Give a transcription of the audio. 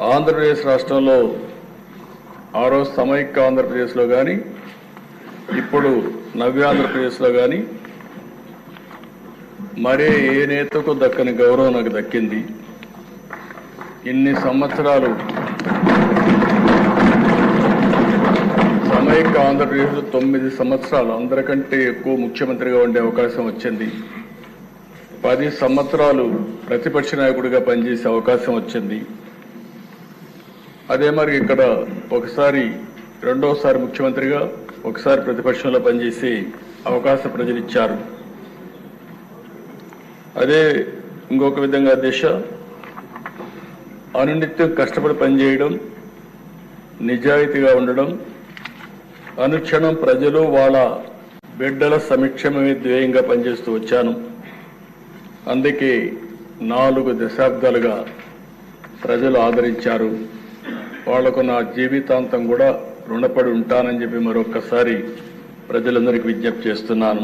ఆంధ్రప్రదేశ్ రాష్ట్రంలో ఆ రోజు సమైక్య ఆంధ్రప్రదేశ్లో కానీ ఇప్పుడు నవ్య ఆంధ్రప్రదేశ్లో కానీ మరే ఏ నేతకు దక్కని గౌరవం నాకు దక్కింది. ఇన్ని సంవత్సరాలు సమైక్య ఆంధ్రప్రదేశ్లో 9 సంవత్సరాలు అందరికంటే ఎక్కువ ముఖ్యమంత్రిగా ఉండే అవకాశం వచ్చింది. 10 సంవత్సరాలు ప్రతిపక్ష నాయకుడిగా పనిచేసే అవకాశం వచ్చింది. అదే మరి ఇక్కడ ఒకసారి రెండోసారి ముఖ్యమంత్రిగా ఒకసారి ప్రతిపక్షంలో పనిచేసే అవకాశం ప్రజలు ఇచ్చారు. అదే ఇంకొక విధంగా దిశ అనునిత్యం కష్టపడి పనిచేయడం, నిజాయితీగా ఉండడం, అనుక్షణం ప్రజలు వాళ్ళ బిడ్డల సంక్షేమమే ధ్యేయంగా పనిచేస్తూ వచ్చాను. అందుకే 4 దశాబ్దాలుగా ప్రజలు ఆదరించారు. వాళ్లకు నా జీవితాంతం కూడా రుణపడి ఉంటానని చెప్పి మరొక్కసారి ప్రజలందరికీ విజ్ఞప్తి చేస్తున్నాను.